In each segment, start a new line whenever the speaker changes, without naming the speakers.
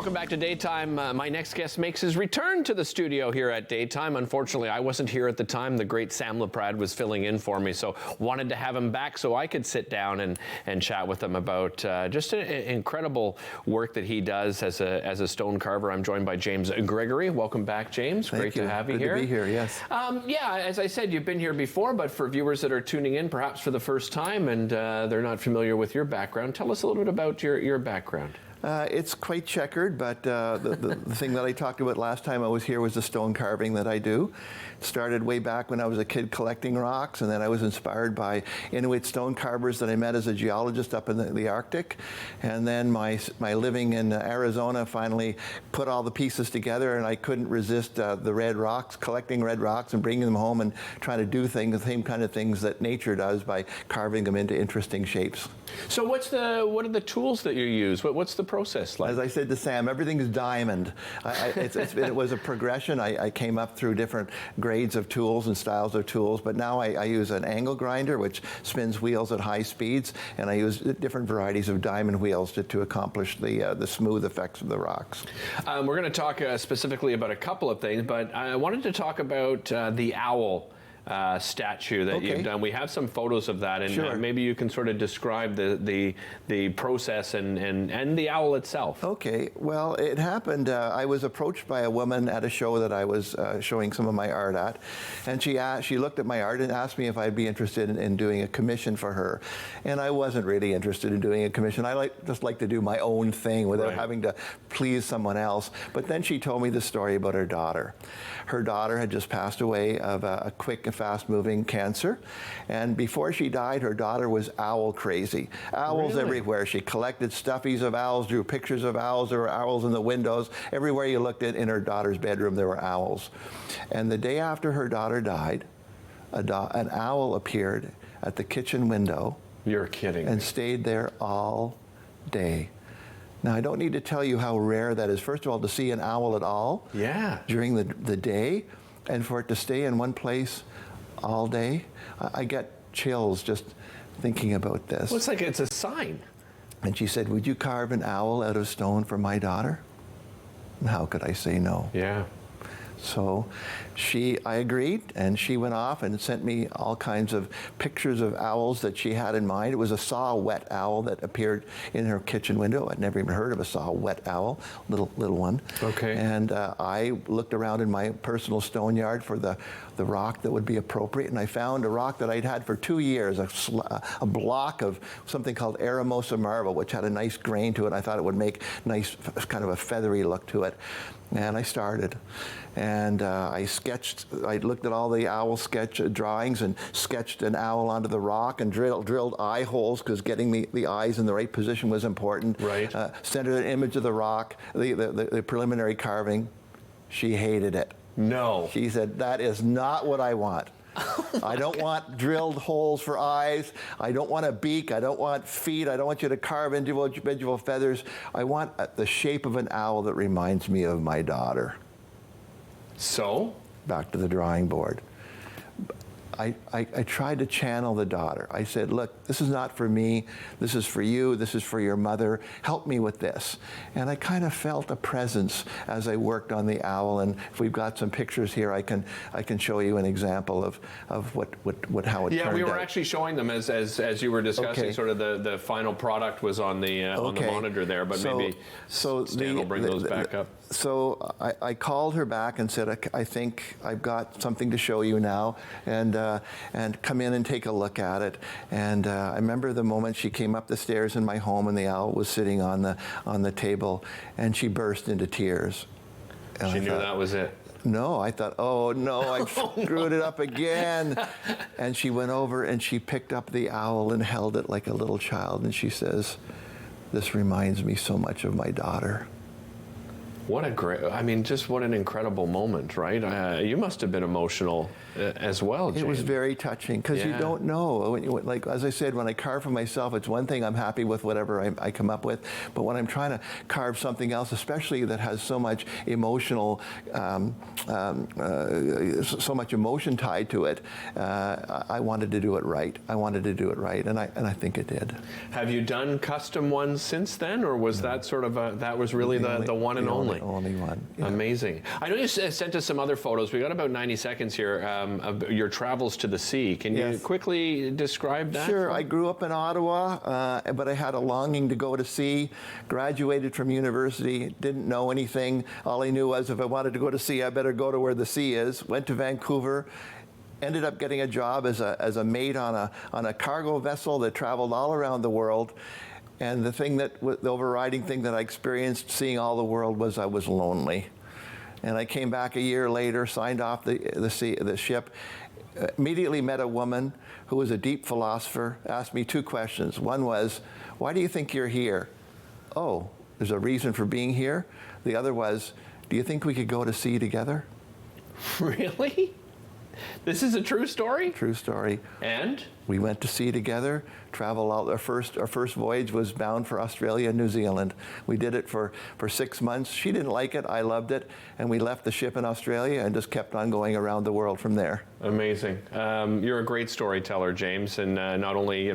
Welcome back to Daytime. My next guest makes his return to the studio here at Daytime. Unfortunately, I wasn't here at the time. The great Sam LaPrade was filling in for me, so wanted to have him back so I could sit down and chat with him about just an incredible work that he does as a stone carver. I'm joined by James Gregory. Welcome back, James.
Thank
Great
you.
to have you
Good
here.
to be here, yes.
Yeah, as I said, you've been here before, but for viewers that are tuning in, perhaps for the first time, and they're not familiar with your background, tell us a little bit about your background.
It's quite checkered, but the thing that I talked about last time I was here was the stone carving that I do. It started way back when I was a kid collecting rocks, and then I was inspired by Inuit stone carvers that I met as a geologist up in the Arctic. And then my living in Arizona finally put all the pieces together, and I couldn't resist the red rocks, collecting red rocks and bringing them home and trying to do the same kind of things that nature does by carving them into interesting shapes.
So what are the tools that you use? What's the process like?
As I said to Sam, everything is diamond. It was a progression. I came up through different grades of tools and styles of tools, but now I use an angle grinder which spins wheels at high speeds, and I use different varieties of diamond wheels to accomplish the smooth effects of the rocks.
We're going to talk specifically about a couple of things, but I wanted to talk about the owl statue that you've done. We have some photos of that, and
sure.
Maybe you can sort of describe the process and the owl itself.
Okay, well, it happened, I was approached by a woman at a show that I was showing some of my art at, and she looked at my art and asked me if I'd be interested in doing a commission for her. And I wasn't really interested in doing a commission. I just like to do my own thing without having to please someone else. But then she told me the story about her daughter. Her daughter had just passed away of a quick and fast-moving cancer, and before she died, her daughter was owl crazy. Owls everywhere. She collected stuffies of owls, drew pictures of owls. There were owls in the windows. Everywhere you looked in her daughter's bedroom, there were owls. And the day after her daughter died, an owl appeared at the kitchen window.
You're kidding.
And stayed there all day. Now, I don't need to tell you how rare that is. First of all, to see an owl at all during the day, and for it to stay in one place all day. I get chills just thinking about this.
Well, it's like it's a sign.
And she said, "Would you carve an owl out of stone for my daughter?" And how could I say no?
Yeah.
So I agreed, and she went off and sent me all kinds of pictures of owls that she had in mind. It was a saw-whet owl that appeared in her kitchen window. I'd never even heard of a saw-whet owl, little one.
Okay.
And I looked around in my personal stone yard for the rock that would be appropriate, and I found a rock that I'd had for 2 years, a block of something called Aramosa marble, which had a nice grain to it. I thought it would make nice, kind of a feathery look to it. And I started, and I looked at all the owl sketch drawings and sketched an owl onto the rock and drilled eye holes, because getting the eyes in the right position was important.
Right.
Centered an image of the rock, the preliminary carving. She hated it.
No.
She said, "That is not what I want. I don't want drilled holes for eyes. I don't want a beak. I don't want feet. I don't want you to carve individual feathers. I want the shape of an owl that reminds me of my daughter."
So?
Back to the drawing board. I tried to channel the daughter. I said, "Look, this is not for me. This is for you. This is for your mother. Help me with this." And I kind of felt a presence as I worked on the owl. And if we've got some pictures here, I can show you an example of how it turned out.
Yeah, we were actually showing them as you were discussing.
Okay.
Sort of the final product was on the monitor there, but maybe Stan will bring those back up.
So I called her back and said, "I think I've got something to show you now, and come in and take a look at it." And I remember the moment she came up the stairs in my home, and the owl was sitting on the table, and she burst into tears. And
she knew that was it.
No, I thought, "Oh no, I screwed it up again." And she went over and she picked up the owl and held it like a little child, and she says, "This reminds me so much of my daughter."
What a great, I mean, just what an incredible moment, right? You must have been emotional as well, James.
It was very touching because you don't know. Like, as I said, when I carve for myself, it's one thing, I'm happy with whatever I come up with. But when I'm trying to carve something else, especially that has so much emotional, so much emotion tied to it, I wanted to do it right. I wanted to do it right, and I think it did.
Have you done custom ones since then, or was that sort of that was really the one and only?
Only one. Yeah.
Amazing. I know you sent us some other photos. We got about 90 seconds here of your travels to the sea. Can you quickly describe that?
Sure. I grew up in Ottawa, but I had a longing to go to sea. Graduated from university, didn't know anything. All I knew was if I wanted to go to sea, I better go to where the sea is. Went to Vancouver. Ended up getting a job as a mate on a cargo vessel that traveled all around the world. And the overriding thing that I experienced seeing all the world was I was lonely. And I came back a year later, signed off the ship, immediately met a woman who was a deep philosopher, asked me two questions. One was, why do you think you're here? Oh, there's a reason for being here. The other was, do you think we could go to sea together?
Really? This is a true story?
True story.
And?
We went to sea together, traveled out. Our first voyage was bound for Australia and New Zealand. We did it for 6 months. She didn't like it, I loved it, and we left the ship in Australia and just kept on going around the world from there.
Amazing. You're a great storyteller, James, and not only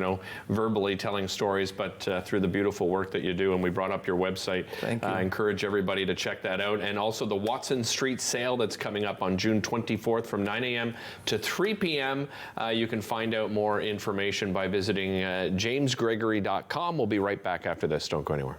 verbally telling stories, but through the beautiful work that you do. And we brought up your website.
Thank you.
I encourage everybody to check that out, and also the Watson Street sale that's coming up on June 24th from 9 a.m. to 3 p.m. You can find out more information by visiting jamesgregory.com. We'll be right back after this. Don't go anywhere.